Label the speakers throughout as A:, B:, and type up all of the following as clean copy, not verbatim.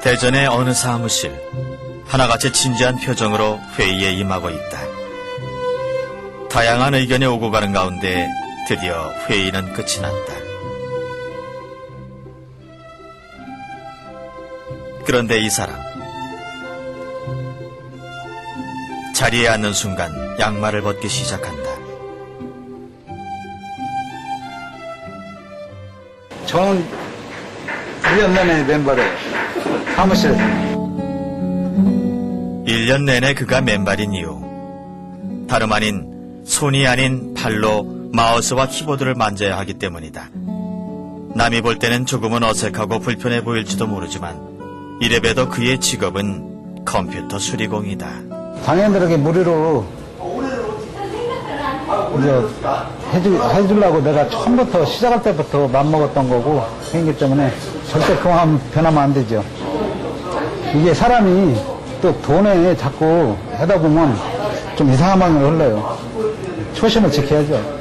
A: 대전의 어느 사무실, 하나같이 진지한 표정으로 회의에 임하고 있다. 다양한 의견이 오고 가는 가운데 드디어 회의는 끝이 났다. 그런데 이 사람, 자리에 앉는 순간 양말을 벗기 시작한다.
B: 저는 1년 내내 맨발에 사무실에서
A: 1년 내내 그가 맨발인 이유, 다름 아닌 손이 아닌 발로 마우스와 키보드를 만져야 하기 때문이다. 남이 볼 때는 조금은 어색하고 불편해 보일지도 모르지만 이래봬도 그의 직업은 컴퓨터 수리공이다.
B: 장애인들에게 무료로 이제 해주려고 내가 처음부터 시작할 때부터 맘먹었던 거고 그렇기 때문에 절대 그 마음 변하면 안 되죠. 이게 사람이 또 돈에 자꾸 하다 보면 좀 이상한 방향으로 흘러요. 초심을 지켜야죠.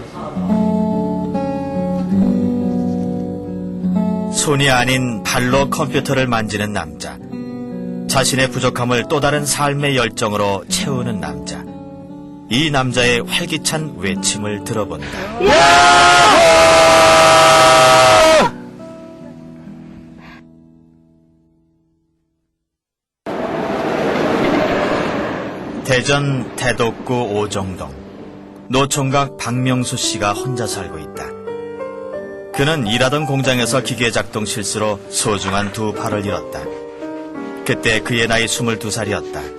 A: 손이 아닌 발로 컴퓨터를 만지는 남자, 자신의 부족함을 또 다른 삶의 열정으로 채우는 남자. 이 남자의 활기찬 외침을 들어본다. 대전 대덕구 오정동, 노총각 박명수 씨가 혼자 살고 있다. 그는 일하던 공장에서 기계 작동 실수로 소중한 두 팔을 잃었다. 그때 그의 나이 22살이었다.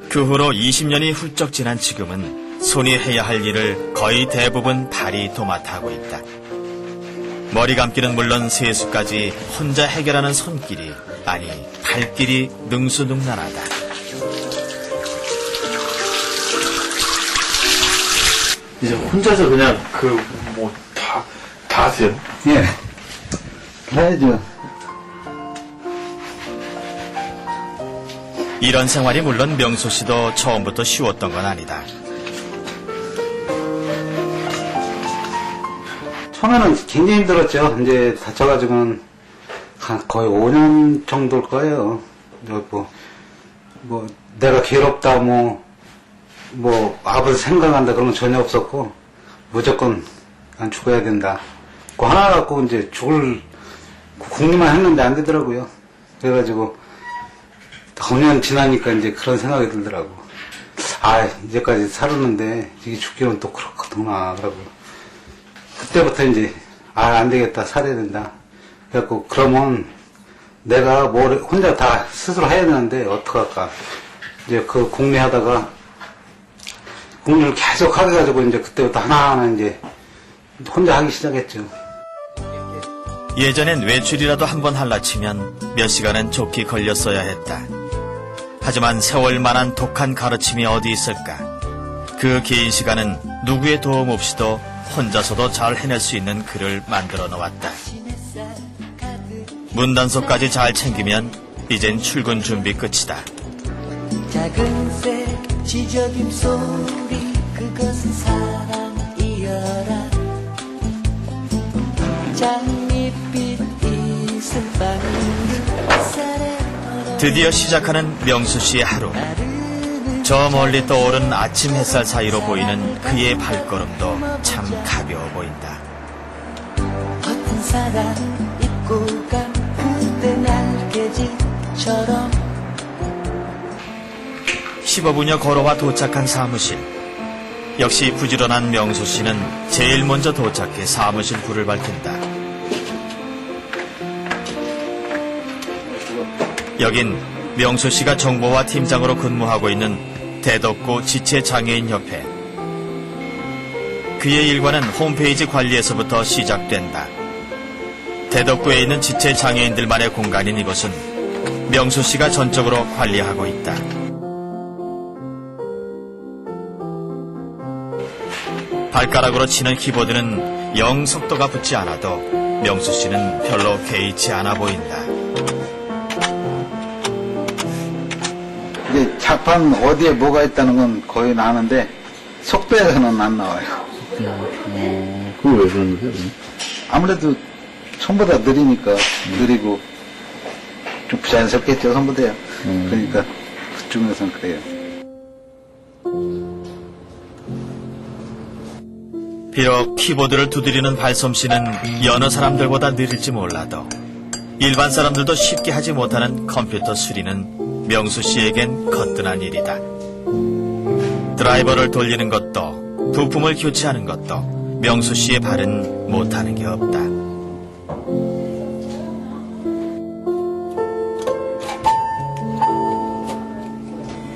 A: 그 후로 20년이 훌쩍 지난 지금은 손이 해야 할 일을 거의 대부분 발이 도맡아 하고 있다. 머리 감기는 물론 세수까지 혼자 해결하는 손길이, 아니 발길이 능수능란하다.
C: 이제 혼자서 그냥 다 하세요?
B: 예. 해야죠.
A: 이런 생활이 물론 명수 씨도 처음부터 쉬웠던 건 아니다.
B: 처음에는 굉장히 힘들었죠. 이제 다쳐가지고는 한 거의 5년 정도일 거예요. 내가 괴롭다, 아버지 생각한다 그런 건 전혀 없었고, 무조건 난 죽어야 된다. 그거 하나 갖고 이제 죽을 궁리만 했는데 안 되더라고요. 그래가지고 5년 지나니까 이제 그런 생각이 들더라고. 이제까지 살았는데 이게 죽기는 또 그렇구나. 그러고 그때부터 이제 안 되겠다, 살아야 된다. 그래갖고 그러면 내가 혼자 다 스스로 해야 되는데 어떡할까. 이제 그 궁리하다가 궁리를 계속 하게 가지고 이제 그때부터 하나하나 이제 혼자 하기 시작했죠.
A: 예전엔 외출이라도 한번 할라치면 몇 시간은 좋게 걸렸어야 했다. 하지만 세월만한 독한 가르침이 어디 있을까. 그 긴 시간은 누구의 도움 없이도 혼자서도 잘 해낼 수 있는 그를 만들어 놓았다. 문단속까지 잘 챙기면 이젠 출근 준비 끝이다.
D: 작은 새 지저귀 소리 그것은 사랑이여라. 장밋빛 이슬방울
A: 드디어 시작하는 명수 씨의 하루. 저 멀리 떠오른 아침 햇살 사이로 보이는 그의 발걸음도 참 가벼워 보인다.
D: 어떤 사람 입고 간 그때 날개짓처럼
A: 15분여 걸어와 도착한 사무실. 역시 부지런한 명수 씨는 제일 먼저 도착해 사무실 불을 밝힌다. 여긴 명수 씨가 정보화 팀장으로 근무하고 있는 대덕구 지체장애인협회. 그의 일과는 홈페이지 관리에서부터 시작된다. 대덕구에 있는 지체장애인들만의 공간인 이곳은 명수 씨가 전적으로 관리하고 있다. 발가락으로 치는 키보드는 영 속도가 붙지 않아도 명수 씨는 별로 개의치 않아 보인다.
B: 이제 자판 어디에 뭐가 있다는 건 거의 나는데 속도에서는 안 나와요.
C: 그거 왜 그런 거예요?
B: 아무래도 처음보다 느리니까 느리고 좀 부자연스럽겠죠, 선부대요. 그러니까 그쪽에서는 그래요.
A: 비록 키보드를 두드리는 발솜씨는 여느 사람들보다 느릴지 몰라도 일반 사람들도 쉽게 하지 못하는 컴퓨터 수리는 명수 씨에겐 거뜬한 일이다. 드라이버를 돌리는 것도 부품을 교체하는 것도 명수 씨의 발은 못하는 게 없다.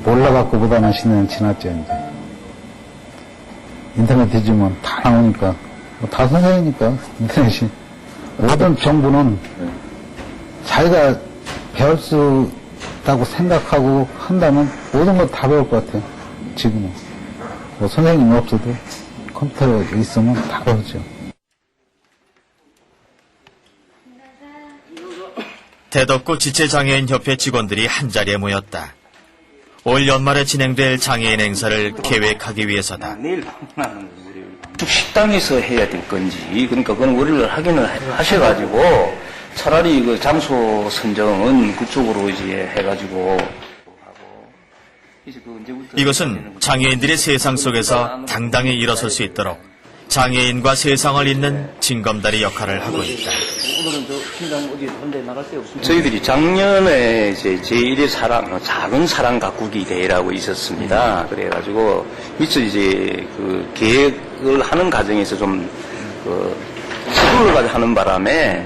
B: 몰라갖고보다는 10년 지났죠, 이제. 인터넷 뒤지면 다 나오니까, 뭐 다 선생이니까, 인터넷이. 모든 정보는 자기가 배울 수 있다고 생각하고 한다면 모든 걸 다 배울 것 같아요, 지금은. 뭐 선생님이 없어도 컴퓨터가 있으면 다 배우죠.
A: 대덕구 지체장애인협회 직원들이 한자리에 모였다. 올 연말에 진행될 장애인 행사를 계획하기 위해서다.
E: 내일 방문하는 식당에서 해야 될 건지, 그러니까 그건 의뢰를 확인을 하셔가지고, 차라리 그 장소 선정은 그쪽으로 이제 해가지고,
A: 이것은 장애인들이 세상 속에서 당당히 일어설 수 있도록 장애인과 세상을 잇는 징검다리 역할을 하고 있다.
E: 오늘은 저 팀장 어디 혼자 나갈 데 없습니다. 저희들이 작년에 이제 제1의 사랑, 작은 사랑 가꾸기 대회라고 있었습니다. 그래가지고 미처 이제 그 계획을 하는 과정에서 좀 시도를 하는 바람에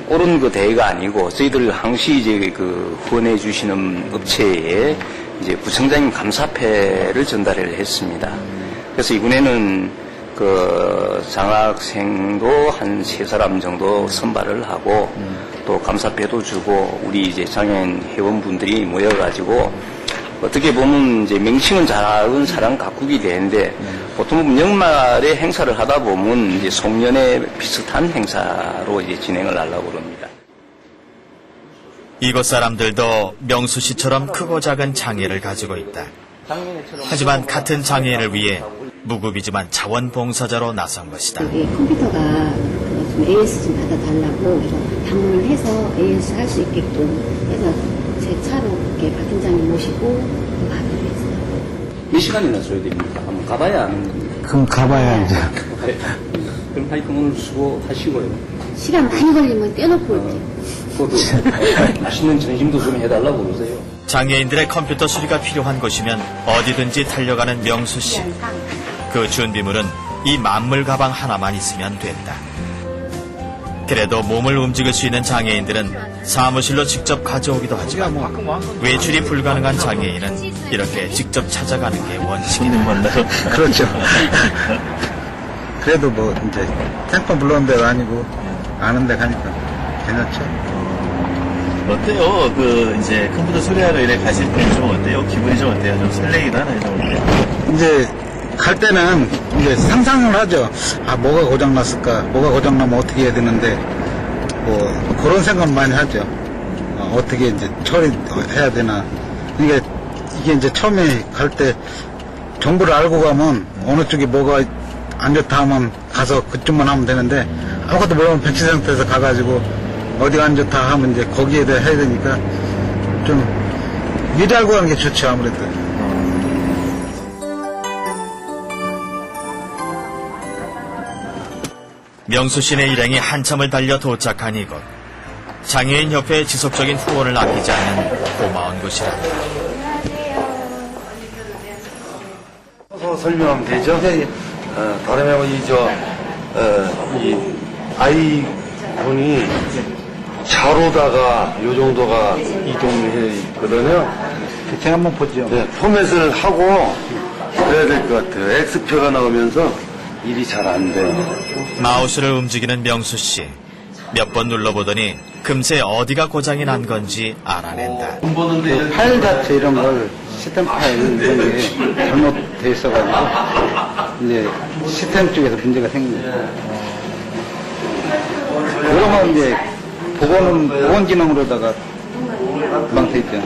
E: 옳은 그 대회가 아니고 저희들 항시 이제 그 후원해 주시는 업체에 이제 구청장님 감사패를 전달을 했습니다. 그래서 이번에는 그 장학생도 한 3사람 정도 선발을 하고 또 감사패도 주고 우리 이제 장애인 회원분들이 모여가지고 어떻게 보면 이제 명칭은 작은 사랑 가꾸기 대회인데 보통 연말에 행사를 하다 보면 이제 송년회 비슷한 행사로 이제 진행을 하려고 합니다.
A: 이곳 사람들도 명수 씨처럼 크고 작은 장애를 가지고 있다. 하지만 같은 장애인을 위해 무급이지만 자원봉사자로 나선 것이다.
F: 여기 컴퓨터가 좀 AS 좀 받아달라고 방문을 해서 AS 할 수 있게끔 해서 제 차로 이렇게 박 팀장님 모시고 가기로 했어요.
E: 몇 시간이나 줘야 됩니까? 한번 가봐야 아는 겁니다.
B: 그럼 가봐야 이제.
E: 그럼 하여튼 오늘 수고하시고요.
F: 시간 많이 걸리면 떼놓고 올게요.
E: 그것도 맛있는 점심도 좀 해달라고 그러세요.
A: 장애인들의 컴퓨터 수리가 필요한 곳이면 어디든지 달려가는 명수 씨. 그 준비물은 이 만물 가방 하나만 있으면 된다. 그래도 몸을 움직일 수 있는 장애인들은 사무실로 직접 가져오기도 하지만 외출이 불가능한 장애인은 이렇게 직접 찾아가는 게 원칙이다.
B: 그렇죠. 그래도 뭐 이제 탱판 불러온 데가 아니고 아는 데 가니까 괜찮죠.
C: 어때요? 그, 이제 컴퓨터 수리하러 이래 가실 때 좀 어때요? 기분이 좀 어때요? 좀 설레기도 하나요? 좀
B: 이제 갈 때는 이제 상상을 하죠. 아, 뭐가 고장났을까? 뭐가 고장나면 어떻게 해야 되는데, 뭐, 그런 생각 많이 하죠. 어떻게 이제 처리해야 되나. 그러니까 이게 이제 처음에 갈 때 정보를 알고 가면 어느 쪽에 뭐가 안 좋다 하면 가서 그쪽만 하면 되는데, 아무것도 모르면 백지 상태에서 가가지고 어디가 안 좋다 하면 이제 거기에 대해 해야 되니까 좀 미리 알고 가는 게 좋죠, 아무래도.
A: 명수 씨의 일행이 한참을 달려 도착한 이곳. 장애인협회의 지속적인 후원을 아끼지 않는 고마운 곳이란다.
G: 설명하면 되죠? 다름이 이 아이 분이 차로다가 요 정도가 이동해 있거든요.
B: 제가 한번 보죠.
G: 네, 포맷을 하고 그래야 될 것 같아요. X표가 나오면서 일이 잘 안 돼요.
A: 마우스를 움직이는 명수 씨. 몇 번 눌러보더니 금세 어디가 고장이 난 건지 알아낸다.
B: 파일 자체 이런 걸 시스템 파일 이런 게 잘못돼 있어가지고 이제 시스템 쪽에서 문제가 생긴 거예요. 그러면 이제 복원 기능으로다가 망돼 있죠.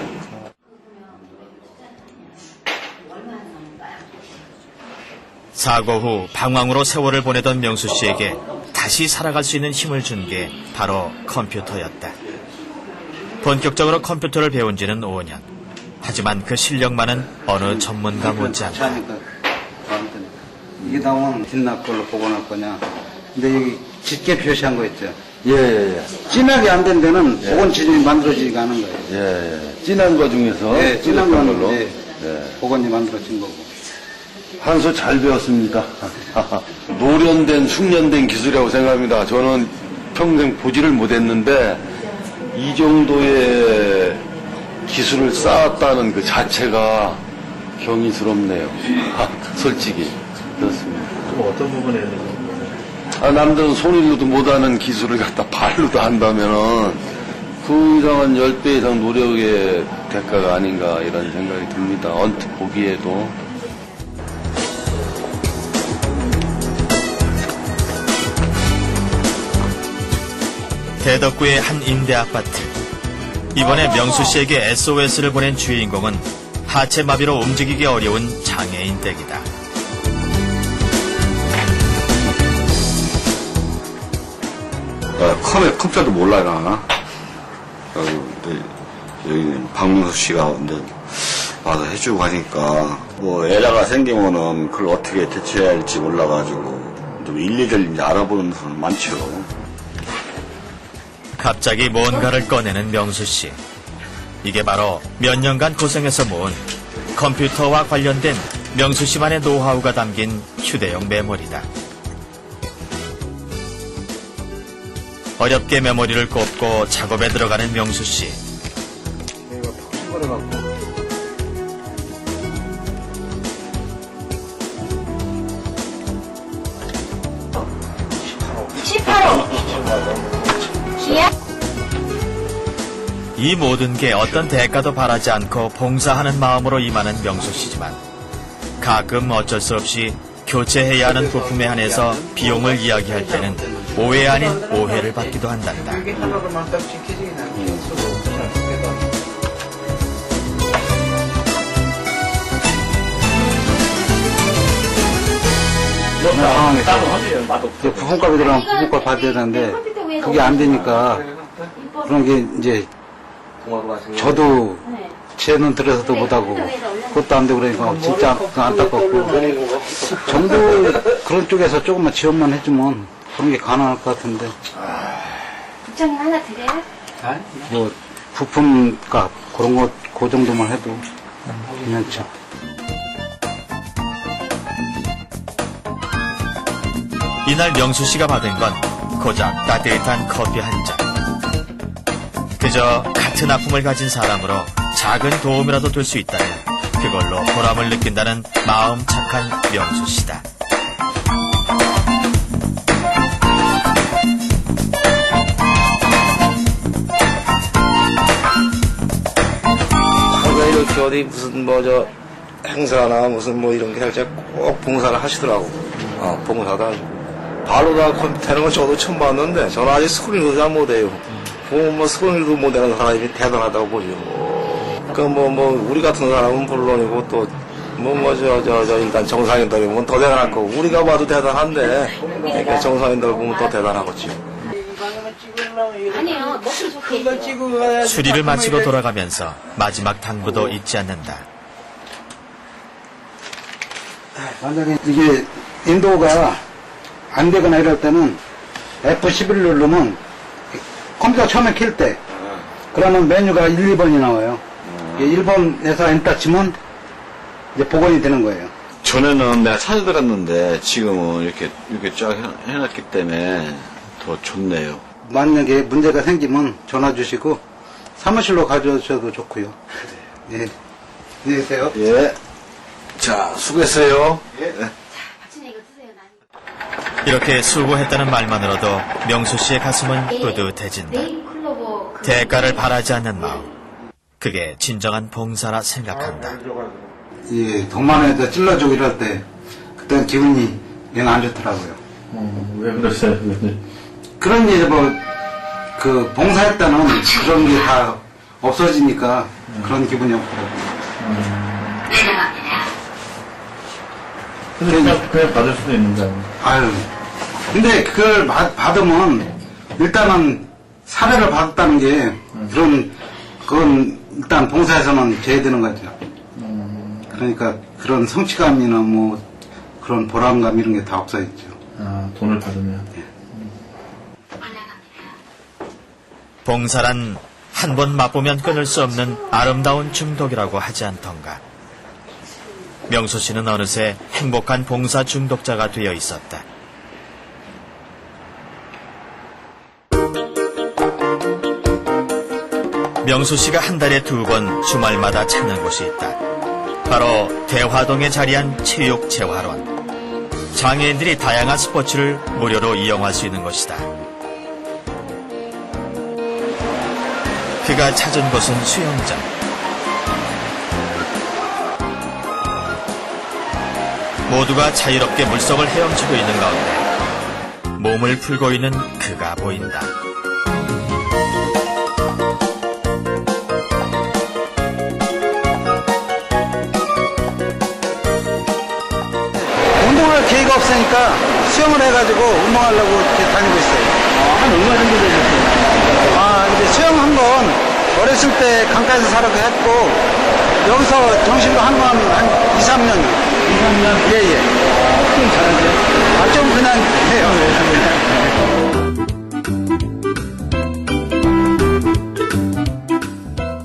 A: 사고 후 방황으로 세월을 보내던 명수 씨에게 다시 살아갈 수 있는 힘을 준 게 바로 컴퓨터였다. 본격적으로 컴퓨터를 배운 지는 5년. 하지만 그 실력만은 어느 전문가 못지않다.
B: 하니까 저한테는 이게 나오면 뒷날 걸로 복원할 거냐. 근데 여기 짙게 표시한 거 있죠.
G: 예.
B: 진하게 안 된 데는 복원 지점이 만들어지지가 않은 거예요.
G: 예. 진한 거 중에서.
B: 네, 진한 거는
G: 걸로.
B: 이제
G: 예.
B: 복원이 만들어진 거고.
G: 한 수 잘 배웠습니다. 노련된, 숙련된 기술이라고 생각합니다. 저는 평생 보지를 못했는데 이 정도의 기술을 쌓았다는 그 자체가 경이스럽네요. 솔직히 그렇습니다.
C: 좀 어떤 부분에 대해서?
G: 남들은 손일로도 못하는 기술을 갖다 발로도 한다면은 그 이상한 10배 이상 노력의 대가가 아닌가 이런 생각이 듭니다. 언뜻 보기에도.
A: 대덕구의 한 임대 아파트. 이번에 명수 씨에게 SOS를 보낸 주인공은 하체 마비로 움직이기 어려운 장애인 댁이다.
H: 컴퓨터도 몰라요. 여기 박명수 씨가 이제 와서 해주고 하니까 뭐 에러가 생기면은 그걸 어떻게 대처해야 할지 몰라가지고 좀 일일이 이제 알아보는 사람 많죠.
A: 갑자기 뭔가를 꺼내는 명수 씨. 이게 바로 몇 년간 고생해서 모은 컴퓨터와 관련된 명수 씨만의 노하우가 담긴 휴대용 메모리다. 어렵게 메모리를 꼽고 작업에 들어가는 명수 씨. 이 모든 게 어떤 대가도 바라지 않고 봉사하는 마음으로 임하는 명수 씨지만 가끔 어쩔 수 없이 교체해야 하는 부품에 한해서 비용을 이야기할 때는 오해 아닌 오해를 받기도 한단다.
B: 상황에서 부품값이 들어가면 부품값 받아야 되는데 그게 안 되니까 그런 게 이제 저도 제 눈 들여서도 못하고 그것도 안 되고 그러니까 진짜 안타깝고 정부 그런 쪽에서 조금만 지원만 해주면 그런 게 가능할 것 같은데
F: 국장님 하나 드려요?
B: 뭐 부품값 그런 거 그 정도만 해도 괜찮죠.
A: 이날 명수 씨가 받은 건 고작 따뜻한 커피 한 잔. 그저 같은 아픔을 가진 사람으로 작은 도움이라도 될 수 있다면 그걸로 보람을 느낀다는 마음 착한 명수 씨다.
I: 왜 이렇게 어디 무슨 행사나 무슨 이런 게 살짝 꼭 봉사를 하시더라고. 봉사도 하시고. 발로 다 컴퓨터 하는 건 저도 처음 봤는데 저는 아직 스크린도 잘 못해요. 보면 스크린도 못하는 사람이 대단하다고 보죠. 우리 같은 사람은 물론이고 또 일단 정상인들 보면 더 대단할 거고 우리가 봐도 대단한데 그러니까 정상인들 보면 더 대단하겠지요.
F: 아니요, 먹기 좋게.
A: 수리를 마치고 돌아가면서 마지막 당부도 잊지 않는다.
B: 만약에 이게 인도가 안 되거나 이럴 때는 F11 누르면 컴퓨터 처음에 킬 때 그러면 메뉴가 1, 2번이 나와요. 1번에서 엔터 치면 이제 복원이 되는 거예요.
H: 전에는 내가 찾아들었는데 지금은 이렇게 쫙 해놨기 때문에 더 좋네요.
B: 만약에 문제가 생기면 전화 주시고 사무실로 가져오셔도 좋고요. 네. 안녕히 계세요.
H: 예. 자, 수고했어요.
F: 박진혜 이거 드세요, 난.
A: 이렇게 수고했다는 말만으로도 명수 씨의 가슴은 뿌듯해진다.
F: 네잎클로버
A: 대가를 바라지 않는 마음. 그게 진정한 봉사라 생각한다.
B: 예, 돈만에도 찔러주고 이럴 때 그때는 기분이 영 안 좋더라고요.
C: 왜 그러세요?
B: 그런 게 봉사했다는 그런 게 다 없어지니까 그런 기분이 없더라고요.
C: 근데 그냥 받을 수도 있는데.
B: 아유, 근데 그걸 받으면 일단은 사례를 받았다는 게 그런 그건 일단 봉사에서는 제외되는 거죠. 그러니까 그런 성취감이나 뭐 그런 보람감 이런 게 다 없어졌죠.
C: 아, 돈을 받으면.
A: 봉사란 한 번 맛보면 끊을 수 없는 아름다운 중독이라고 하지 않던가. 명수 씨는 어느새 행복한 봉사 중독자가 되어 있었다. 명수 씨가 한 달에 2번 주말마다 찾는 곳이 있다. 바로 대화동에 자리한 체육재활원. 장애인들이 다양한 스포츠를 무료로 이용할 수 있는 곳이다. 그가 찾은 곳은 수영장. 모두가 자유롭게 물속을 헤엄치고 있는 가운데 몸을 풀고 있는 그가 보인다.
B: 운동할 기회가 없으니까 수영을 해가지고 운동하려고 이렇게 다니고 있어요.
C: 한 얼마 정도 되셨어요?
B: 이제 수영한 건 어렸을 때 강가에서 살아도 했고, 여기서 정식으로 한 건 한 2, 3년.
C: 2, 3년?
B: 예.
C: 좀 잘하세요?
B: 좀 그냥 해요.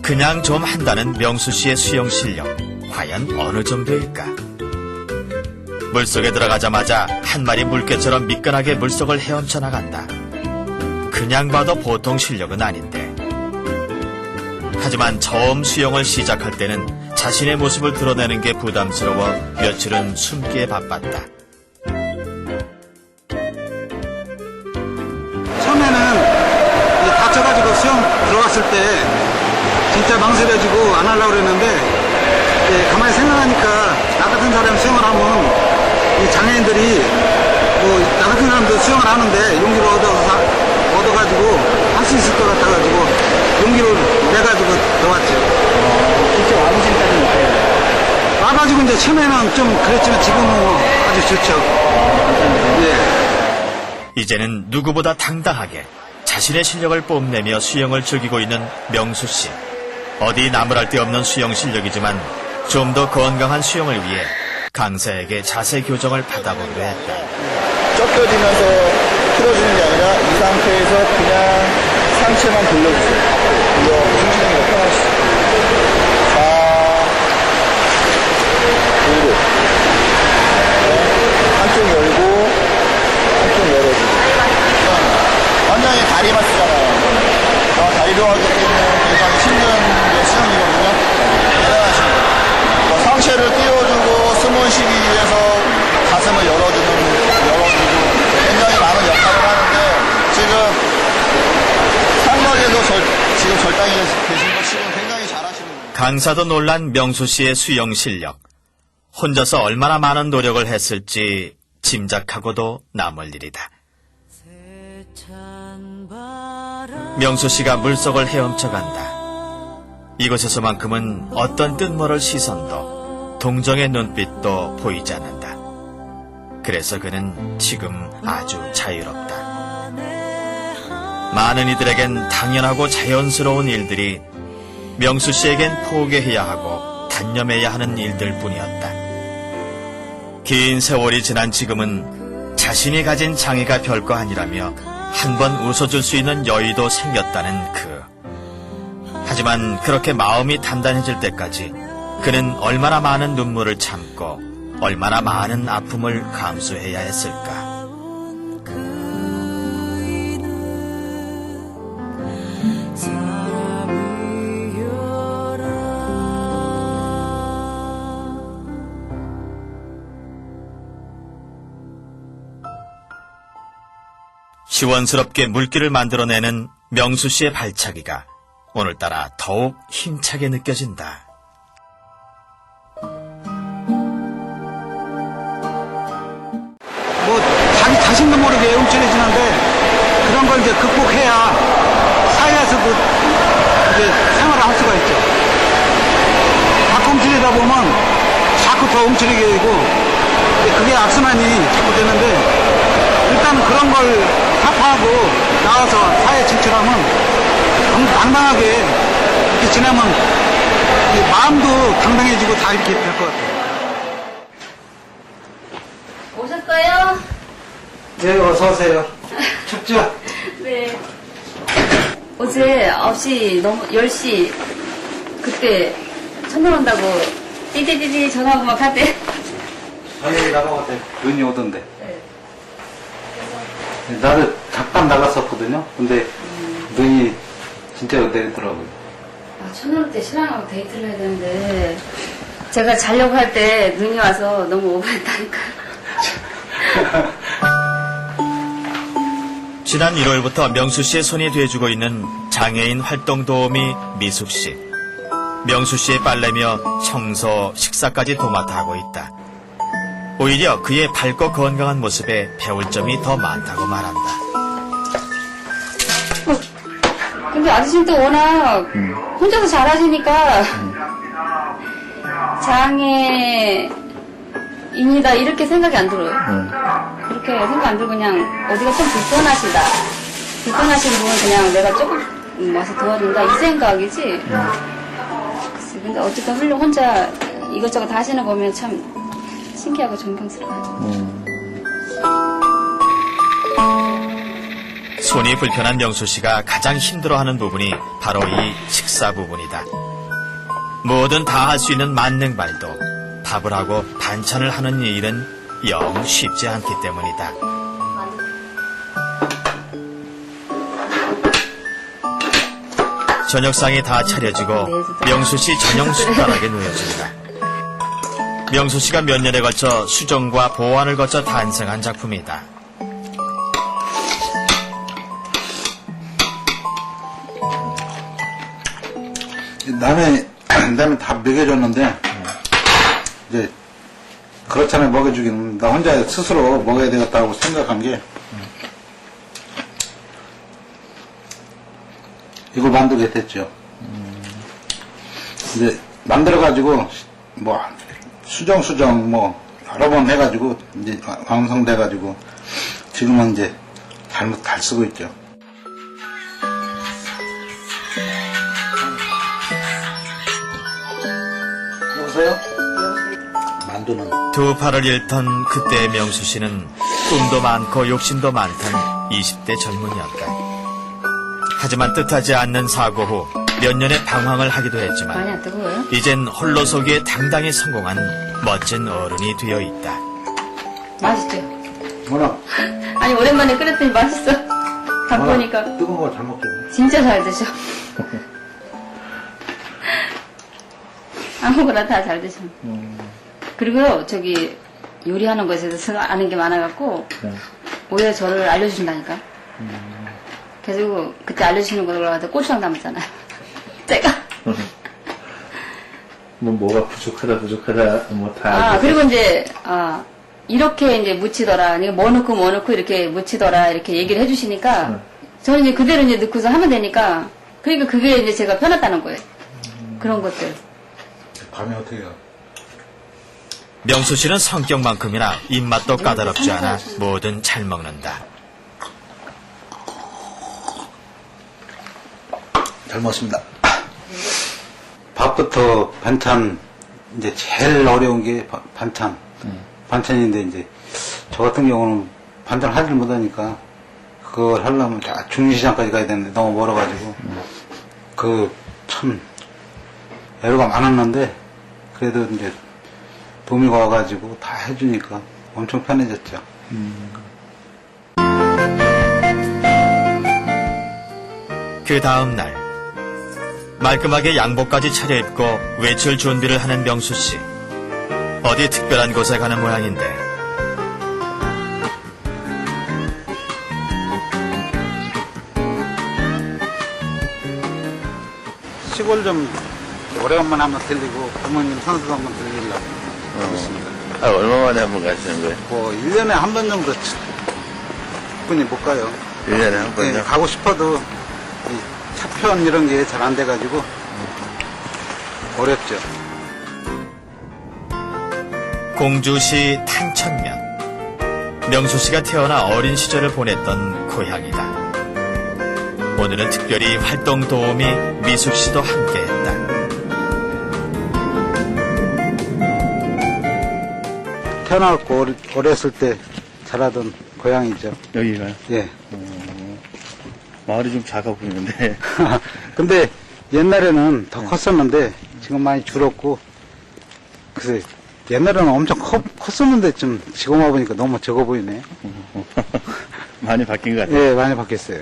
A: 그냥 좀 한다는 명수 씨의 수영 실력. 과연 어느 정도일까? 물속에 들어가자마자 한 마리 물개처럼 미끈하게 물속을 헤엄쳐 나간다. 그냥 봐도 보통 실력은 아닌데. 하지만 처음 수영을 시작할 때는 자신의 모습을 드러내는 게 부담스러워 며칠은 숨기에 바빴다.
B: 처음에는 이제 다쳐가지고 수영 들어갔을 때 진짜 망설여지고 안 하려고 그랬는데, 이제 가만히 생각하니까 나 같은 사람이 수영을 하면 이 장애인들이 나 같은 사람도 수영을 하는데 용기를 얻어가지고 할 수 있을 것 같아가지고 용기를 내가지고 들어왔죠.
C: 진짜 와보신 때는 어때요?
B: 와가지고 이제 처음에는 좀 그랬지만 지금은 아주 좋죠. 예.
A: 이제는 누구보다 당당하게 자신의 실력을 뽐내며 수영을 즐기고 있는 명수 씨. 어디 나무랄 데 없는 수영 실력이지만 좀 더 건강한 수영을 위해 강사에게 자세 교정을 받아보기로 했다.
J: 쫓겨지면서 틀어주는 게 아니라 이 상태에서 그냥 상체만 돌려주세요. 이거 중심이 편하시죠. 4, 5로. 한쪽 열고, 한쪽 열어주고. 완전히 다리만 쓰잖아요. 다리로 하기 때문에 굉장히 힘든 게 수영이거든요. 대단하십니다. 상체를 띄워주고 숨을 쉬기 위해서 가슴을 열어주고 굉장히 많은 역할을 하는데 지금 상머리에도 지금 절단이 되신 거 지금 굉장히 잘하시는 거예요.
A: 강사도 놀란 명수 씨의 수영 실력. 혼자서 얼마나 많은 노력을 했을지 짐작하고도 남을 일이다. 명수 씨가 물속을 헤엄쳐 간다. 이곳에서만큼은 어떤 뜻모를 시선도 동정의 눈빛도 보이지 않는다. 그래서 그는 지금 아주 자유롭다. 많은 이들에겐 당연하고 자연스러운 일들이 명수 씨에겐 포기해야 하고 단념해야 하는 일들 뿐이었다. 긴 세월이 지난 지금은 자신이 가진 장애가 별거 아니라며 한 번 웃어줄 수 있는 여유도 생겼다는 그. 하지만 그렇게 마음이 단단해질 때까지 그는 얼마나 많은 눈물을 참고 얼마나 많은 아픔을 감수해야 했을까. 시원스럽게 물길을 만들어내는 명수 씨의 발차기가 오늘따라 더욱 힘차게 느껴진다.
B: 자신도 모르게 움츠러지는데 그런 걸 이제 극복해야 사회에서도 이제 생활을 할 수가 있죠. 자꾸 움츠리다 보면 자꾸 더 움츠리게 되고 그게 악순환이 자꾸 되는데 일단 그런 걸 타파하고 나와서 사회에 진출하면 당당하게 이렇게 지내면 이 마음도 당당해지고 다 이렇게 될 것 같아요.
F: 오셨어요?
B: 네, 어서 오세요. 춥죠?
F: 네. 어제 9시 넘어 10시 그때 천문 온다고 띠띠띠띠 전화하고 막 하대.
B: 저녁에 나가봤더니 눈이 오던데. 나도 잠깐 나갔었거든요. 근데 눈이 진짜 내리더라고요.
F: 아, 천문 때 신랑하고 데이트를 해야 되는데 제가 자려고 할 때 눈이 와서 너무 오버했다니까.
A: 지난 1월부터 명수 씨의 손이 돼주고 있는 장애인 활동 도우미 미숙 씨. 명수 씨의 빨래며 청소, 식사까지 도맡아 하고 있다. 오히려 그의 밝고 건강한 모습에 배울 점이 더 많다고 말한다.
F: 근데 아저씨는 또 워낙 혼자서 잘하시니까 장애인이다 이렇게 생각이 안 들어요. 그렇게 생각 안 들고 그냥 어디가 좀 불편하시다. 불편하신 분은 그냥 내가 조금 와서 도와준다 이 생각이지. 글쎄, 근데 어쨌든 훌륭 혼자 이것저것 다 하시는 거 보면 참 신기하고 존경스러워요.
A: 손이 불편한 명수 씨가 가장 힘들어하는 부분이 바로 이 식사 부분이다. 뭐든 다 할 수 있는 만능발도 밥을 하고 반찬을 하는 이 일은 영 쉽지 않기 때문이다. 저녁상이 다 차려지고 명수 씨 전용 숟가락에 놓여진다. 명수 씨가 몇 년에 걸쳐 수정과 보완을 거쳐 탄생한 작품이다.
B: 남이 다 먹여줬는데, 이제, 그렇잖아요, 먹여주기는. 나 혼자 스스로 먹어야 되겠다고 생각한 게, 이걸 만들게 됐죠. 이제, 만들어가지고, 뭐, 수정, 여러 번 해가지고, 이제, 완성돼가지고, 지금은 이제, 잘 쓰고 있죠. 여보세요? 만두는?
A: 두 팔을 잃던 그때의 명수 씨는 꿈도 많고 욕심도 많던 20대 젊은이였다. 하지만 뜻하지 않는 사고 후 몇 년의 방황을 하기도
F: 많이
A: 했지만
F: 안 뜨거워요?
A: 이젠 홀로서기에 당당히 성공한 멋진 어른이 되어 있다.
F: 맛있죠?
B: 뭐라?
F: 아니 오랜만에 끓였더니 맛있어. 밥 보니까
B: 뜨거운 거 잘 먹죠.
F: 진짜 잘 드셔. 아무거나 다 잘 드셔. 그리고요 저기 요리하는 것에 대해서 아는 게 많아갖고 오히려 저를 알려주신다니까. 그래서 그때 알려주시는 걸로 가서 고추장 담았잖아요. 제가.
C: 뭐가 부족하다, 뭐 다.
F: 그리고 이제, 이렇게 이제 묻히더라. 뭐 넣고 이렇게 묻히더라. 이렇게 얘기를 해주시니까, 저는 이제 그대로 이제 넣고서 하면 되니까, 그러니까 그게 이제 제가 편했다는 거예요. 그런 것들.
B: 밤에 어떻게 해요?
A: 명수 씨는 성격만큼이나 입맛도 까다롭지 않아 뭐든 잘 먹는다.
B: 잘 먹습니다. 밥부터 반찬, 이제 제일 어려운 게 반찬. 반찬인데, 이제, 저 같은 경우는 반찬 하질 못하니까, 그걸 하려면 중시장까지 가야 되는데 너무 멀어가지고, 참, 애로가 많았는데, 그래도 이제, 도미가 와가지고 다 해주니까 엄청 편해졌죠.
A: 그 다음 날 말끔하게 양복까지 차려입고 외출 준비를 하는 명수 씨. 어디 특별한 곳에 가는 모양인데
B: 시골 좀 오래간만에 한번 들리고 부모님 선수 한번 들리려고 하고 있습니다.
C: 얼마 만에 한 번 가시는 거예요?
B: 뭐 1년에 한 번 정도 분이 못 가요.
C: 1년에 한 번요?
B: 가고 싶어도 이 차편 이런 게 잘 안 돼가지고 어렵죠.
A: 공주시 탄천면. 명수 씨가 태어나 어린 시절을 보냈던 고향이다. 오늘은 특별히 활동 도우미 미숙 씨도 함께했다.
B: 태어나고 어렸을 때 자라던 고향이죠.
C: 여기가요?
B: 예.
C: 마을이 좀 작아 보이는데.
B: 근데 옛날에는 더 컸었는데 지금 많이 줄었고, 글쎄 옛날에는 엄청 컸었는데 좀 지금 와보니까 너무 적어 보이네.
C: 많이 바뀐 것 같아요.
B: 예, 많이 바뀌었어요.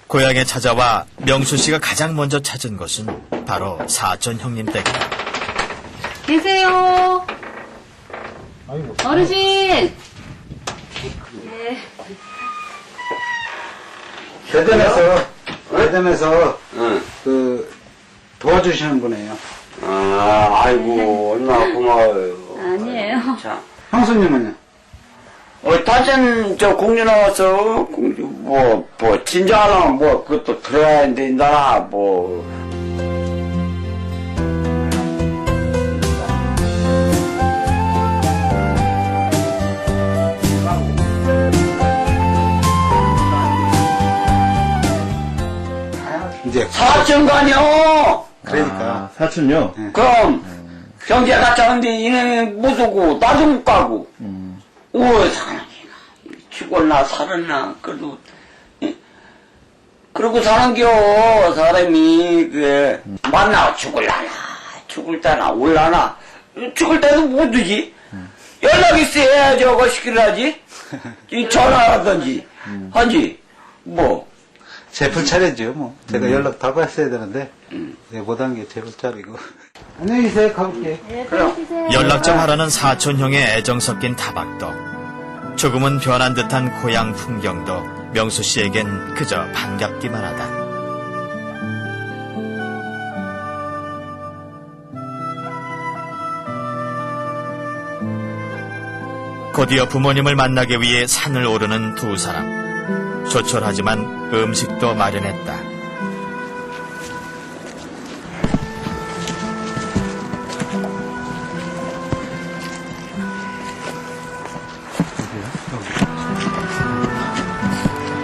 A: 고향에 찾아와 명수 씨가 가장 먼저 찾은 것은 바로 사촌 형님 댁이다.
F: 계세요. 어르신. 예.
B: 대전에서 그 도와주시는 분이에요.
H: 아이고, 얼마나 고마워요.
F: 아니에요.
B: 형수님은요?
H: 다른, 공주 나와서, 진정하려면 그것도 들어야 된다,
B: 이제
H: 사촌간이요!
B: 그러니까
C: 사촌요?
H: 그럼, 형제 같이 하는데, 이놈이 못 오고, 나도 못 가고. 사람이 죽었나, 살았나, 그래도, 그러고 사는겨, 사람이, 만나 죽을라나, 죽을 때나, 올라나, 죽을 때도 못 오지. 연락 있어야 저거 시키라지. 전화하든지, 하지,
B: 제 불차례죠, 뭐. 제가 연락 다 했어야 되는데, 못한 게 제 불차례고. 안녕히 계세요, 가볼게.
A: 연락 좀 하라는 사촌 형의 애정 섞인 타박도, 조금은 변한 듯한 고향 풍경도 명수 씨에겐 그저 반갑기만 하다. 곧이어 부모님을 만나기 위해 산을 오르는 두 사람. 조촐하지만 음식도 마련했다.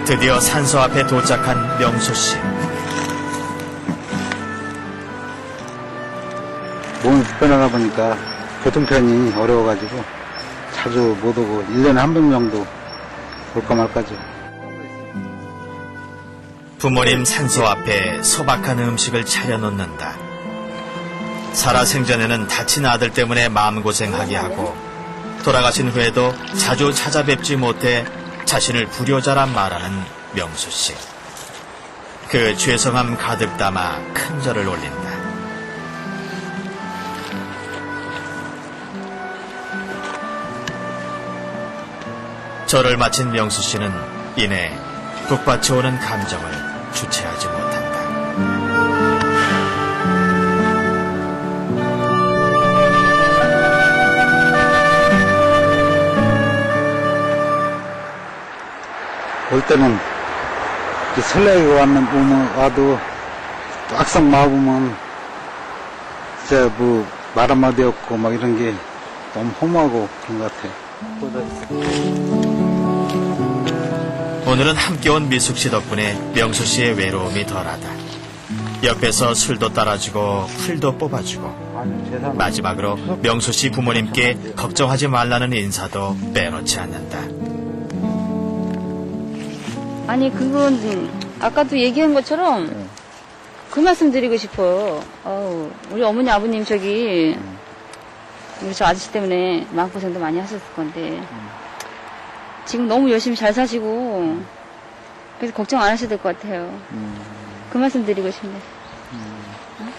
A: 드디어 산소 앞에 도착한 명수 씨.
B: 몸이 불편하다 보니까 교통편이 어려워가지고 자주 못 오고 1년에 한 번 정도 올까 말까죠.
A: 부모님 산소 앞에 소박한 음식을 차려놓는다. 살아생전에는 다친 아들 때문에 마음고생하게 하고 돌아가신 후에도 자주 찾아뵙지 못해 자신을 불효자라 말하는 명수 씨. 그 죄성함 가득 담아 큰 절을 올린다. 절을 마친 명수 씨는 이내 북받쳐오는 감정을 주체하지 못한다.
B: 올 때는 설레고 와도 막상 와보면 진짜 말 한마디 없고 막 이런 게 너무 허무하고 그런 것 같아요.
A: 오늘은 함께 온 미숙 씨 덕분에 명수 씨의 외로움이 덜하다. 옆에서 술도 따라주고 풀도 뽑아주고 마지막으로 명수 씨 부모님께 걱정하지 말라는 인사도 빼놓지 않는다.
F: 아니 그건 아까도 얘기한 것처럼 그 말씀 드리고 싶어요. 우리 어머니 아버님 우리 저 아저씨 때문에 마음고생도 많이 하셨을 건데 지금 너무 열심히 잘 사시고 그래서 걱정 안 하셔도 될 것 같아요. 그 말씀 드리고 싶네.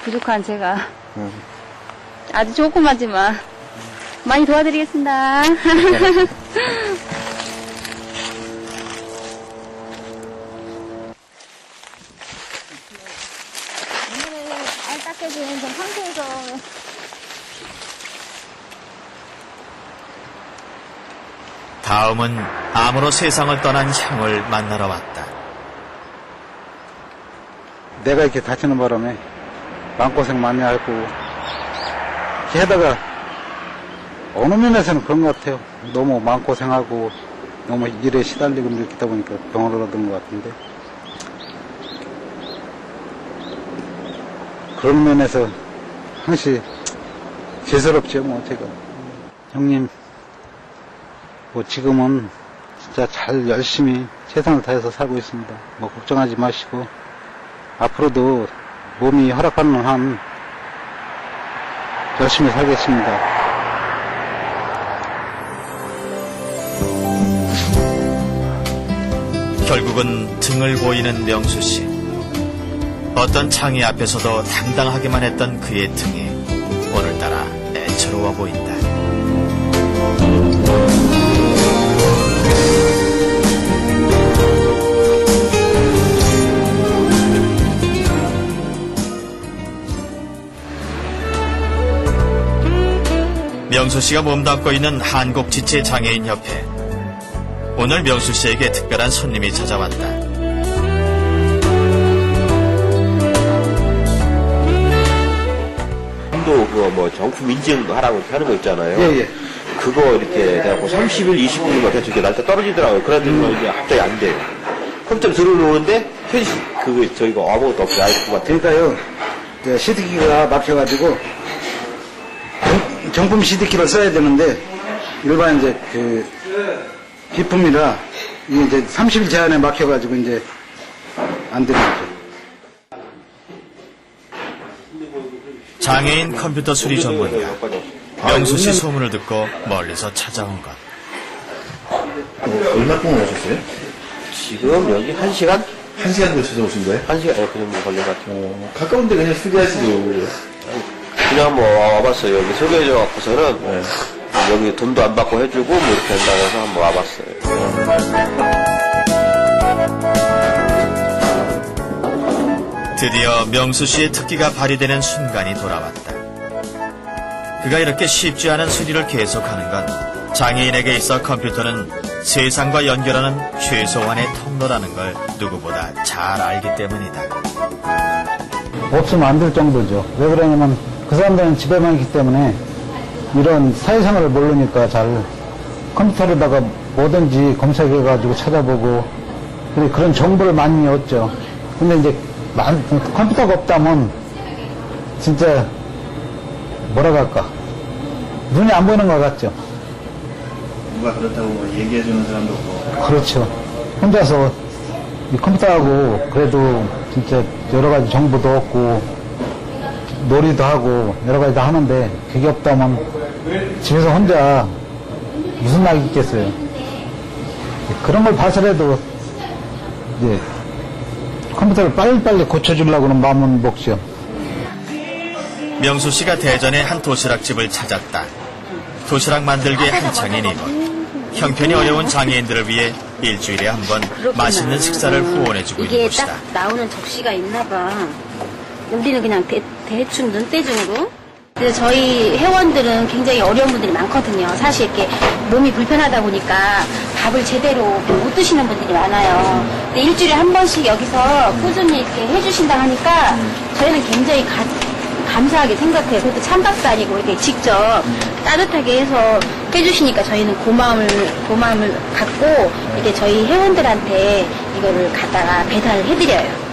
F: 부족한 제가 아주 조금하지만 많이 도와드리겠습니다. 알딱해지는 저 상태에서
A: 다음은 암으로 세상을 떠난 형을 만나러 왔다.
B: 내가 이렇게 다치는 바람에 마음고생 많이 하고 게다가 어느 면에서는 그런 것 같아요. 너무 마음고생하고 너무 일에 시달리고 이렇다 보니까 병원을 얻은 것 같은데 그런 면에서 항시 죄스럽죠 뭐 제가. 형님 뭐 지금은 진짜 잘 열심히 최선을 다해서 살고 있습니다. 뭐 걱정하지 마시고 앞으로도 몸이 허락하는 한 열심히 살겠습니다.
A: 결국은 등을 보이는 명수 씨. 어떤 창의 앞에서도 당당하게만 했던 그의 등이 오늘따라 애처로워 보인다. 명수 씨가 몸담고 있는 한국지체장애인협회. 오늘 명수 씨에게 특별한 손님이 찾아왔다.
K: 형도 그거 뭐 정품 인증도 하라고 이렇게 하는 거 있잖아요.
B: 예, 예.
K: 그거 이렇게 해갖고 30일, 20분이면 계속 이렇게 날짜 떨어지더라고요. 그러더니 이제 갑자기 안 돼요. 컴퓨터 들어놓는데 저희가 아무것도 없어요. 아이폰 같은.
B: 그러니까요, CD기가 막혀가지고 정품 CD기를 써야 되는데 일반 이제 그 비품이라 이게 이제 30일 제한에 막혀가지고 이제 안 되는 거죠.
A: 장애인 컴퓨터 수리 전문가 명수 씨 소문을 듣고 멀리서 찾아온 것.
C: 얼마 동안 오셨어요?
K: 지금 여기 1시간?
C: 1시간 걸쳐 찾아오신 거예요?
K: 1시간, 그 정도 걸린 것 같아요.
C: 가까운데 그냥 수리하시죠.
K: 그냥 뭐 와봤어요. 여기 소개해줘갖고서는 여기 돈도 안 받고 해주고 뭐 이렇게 한다고 해서 한번 와봤어요.
A: 드디어 명수 씨의 특기가 발휘되는 순간이 돌아왔다. 그가 이렇게 쉽지 않은 수리를 계속하는 건 장애인에게 있어 컴퓨터는 세상과 연결하는 최소한의 통로라는 걸 누구보다 잘 알기 때문이다.
B: 없으면 안 될 정도죠. 왜 그러냐면 그 사람들은 집에만 있기 때문에 이런 사회생활을 모르니까 잘 컴퓨터로다가 뭐든지 검색해가지고 찾아보고 그런 정보를 많이 얻죠. 근데 이제 컴퓨터가 없다면 진짜 뭐라고 할까 눈이 안 보이는 것 같죠.
C: 누가 그렇다고 뭐 얘기해주는 사람도 없고.
B: 그렇죠. 혼자서 이 컴퓨터하고 그래도 진짜 여러 가지 정보도 얻고 놀이도 하고 여러 가지 다 하는데 그게 없다면 집에서 혼자 무슨 낙이 있겠어요. 그런 걸 봐서라도 이제 컴퓨터를 빨리빨리 고쳐주려고는 마음은 먹죠.
A: 명수 씨가 대전의 한 도시락집을 찾았다. 도시락 만들기에 한창인 이곳. 형편이 어려운 장애인들을 위해 일주일에 한 번 맛있는 식사를 후원해주고 있는
L: 이게
A: 곳이다.
L: 딱 나오는 접시가 있나 봐. 우리는 그냥 대충 눈대중으로. 그래서 저희 회원들은 굉장히 어려운 분들이 많거든요. 사실 이렇게 몸이 불편하다 보니까 밥을 제대로 못 드시는 분들이 많아요. 근데 일주일에 한 번씩 여기서 꾸준히 이렇게 해주신다 하니까 저희는 굉장히 감사하게 생각해요. 그것도 찬밥도 아니고 이렇게 직접 따뜻하게 해서 해주시니까 저희는 고마움을 갖고 이렇게 저희 회원들한테 이거를 갖다가 배달을 해드려요.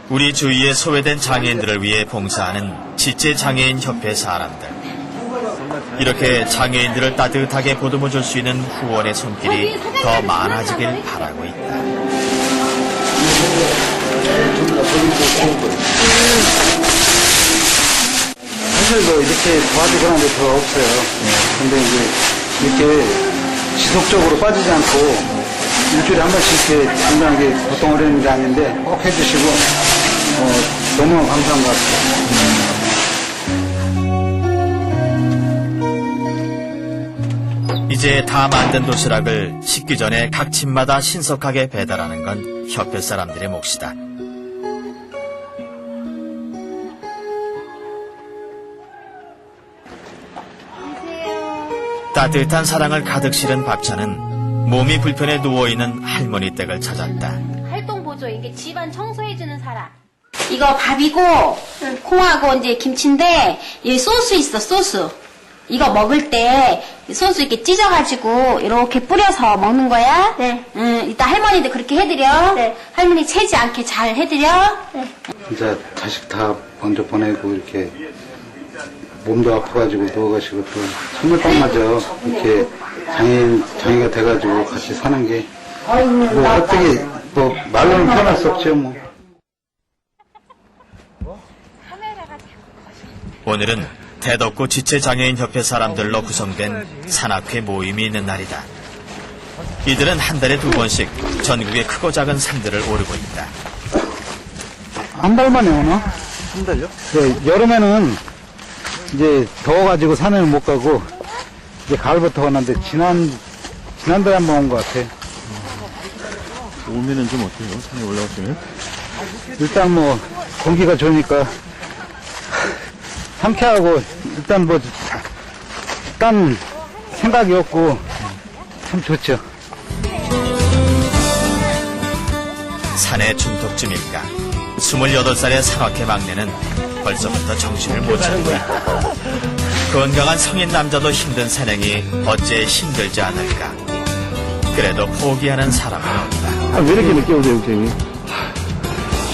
A: 우리 주위에 소외된 장애인들을 위해 봉사하는 지체장애인협회 사람들. 이렇게 장애인들을 따뜻하게 보듬어줄 수 있는 후원의 손길이 더 많아지길 바라고 있다.
B: 사실 뭐 이렇게 도와주거나 게 별로 없어요. 근데 이제 이렇게 지속적으로 빠지지 않고 일주일에 한 번씩 이렇게 건강하게 보통을 하는 게 아닌데 꼭 해주시고 너무 감사한 것 같아요.
A: 이제 다 만든 도시락을 식기 전에 각 집마다 신속하게 배달하는 건 협회 사람들의 몫이다. 따뜻한 사랑을 가득 실은 밥차는 몸이 불편해 누워있는 할머니 댁을 찾았다.
L: 활동보조, 이게 집안 청소해주는 사람. 이거 밥이고, 콩하고 이제 김치인데, 여기 소스 있어, 소스. 이거 먹을 때 소스 이렇게 찢어가지고 이렇게 뿌려서 먹는 거야? 네. 이따 할머니도 그렇게 해드려. 네. 할머니 채지 않게 잘 해드려. 네.
B: 진짜 자식 다 먼저 보내고 이렇게 몸도 아파가지고 누워가시고 또 선물빵마저 이렇게 장애가 돼가지고 같이 사는 게 뭐 어떻게 뭐 말로는 표현할 수 없죠 뭐.
A: 오늘은 대덕구 지체장애인협회 사람들로 구성된 산악회 모임이 있는 날이다. 이들은 한 달에 2번씩 전국의 크고 작은 산들을 오르고 있다.
B: 한 달 만에 오나? 한 달요? 네, 여름에는 이제 더워가지고 산을 못 가고 이제 가을부터 왔는데 지난달에 한 번 온 것 같아.
C: 오면은 좀 어때요? 산에 올라오시면?
B: 일단 뭐 공기가 좋으니까 상쾌하고 일단 뭐 딴 생각이 없고 참 좋죠.
A: 산의 중독쯤일까? 28살의 산악회 막내는 벌써부터 정신을 못 차리고 있다. 건강한 성인 남자도 힘든 산행이 어째 힘들지 않을까? 그래도 포기하는 사람은 없다.
C: 왜 이렇게 늦게 오세요, 형님?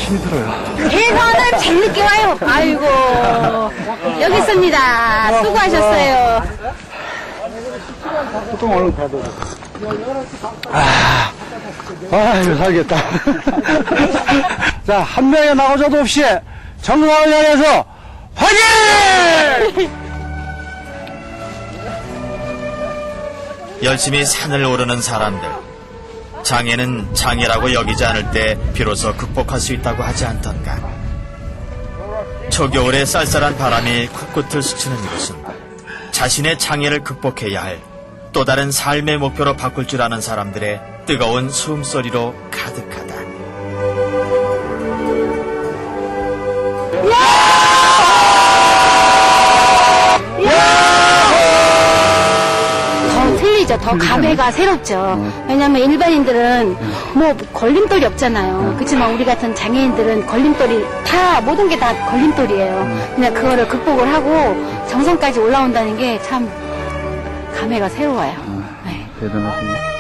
C: 힘들어요.
L: 대선을 제일 늦게 와요. 아이고. 여기 있습니다. 수고하셨어요.
B: 보통 얼른 가도 아이고 살겠다. 자, 한 명의 나고자도 없이 정상을 향해서 화이팅!
A: 열심히 산을 오르는 사람들. 장애는 장애라고 여기지 않을 때 비로소 극복할 수 있다고 하지 않던가. 초겨울의 쌀쌀한 바람이 코끝을 스치는 이곳은 자신의 장애를 극복해야 할 또 다른 삶의 목표로 바꿀 줄 아는 사람들의 뜨거운 숨소리로 가득하다.
L: 더 틀리죠. 더 감회가 새롭죠. 왜냐하면 일반인들은 뭐 걸림돌이 없잖아요. 그렇지만 우리 같은 장애인들은 걸림돌이 다 모든 게 다 걸림돌이에요. 그냥 그거를 극복을 하고 정상까지 올라온다는 게 참 감회가 새로워요. 네.
B: 대단하시네.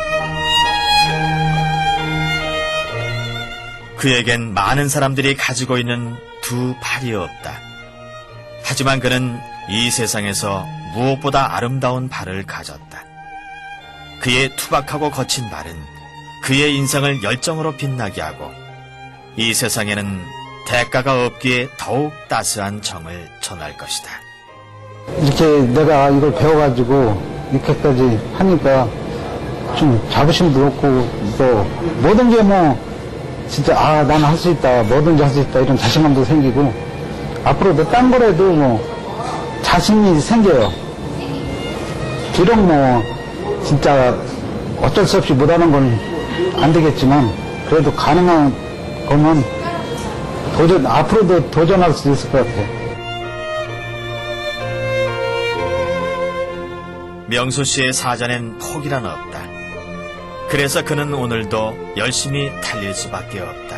A: 그에겐 많은 사람들이 가지고 있는 두 발이 없다. 하지만 그는 이 세상에서 무엇보다 아름다운 발을 가졌다. 그의 투박하고 거친 발은 그의 인생을 열정으로 빛나게 하고 이 세상에는 대가가 없기에 더욱 따스한 정을 전할 것이다.
B: 이렇게 내가 이걸 배워가지고 이렇게까지 하니까 좀 자부심도 없고 또 모든 게 뭐 진짜 나는 할 수 있다, 뭐든지 할 수 있다 이런 자신감도 생기고 앞으로도 딴 거라도 뭐 자신이 생겨요. 비록 뭐 진짜 어쩔 수 없이 못하는 건 안 되겠지만 그래도 가능한 거면 앞으로도 도전할 수 있을 것 같아요.
A: 명수 씨의 사전엔 포기란 없다. 그래서 그는 오늘도 열심히 달릴 수밖에 없다.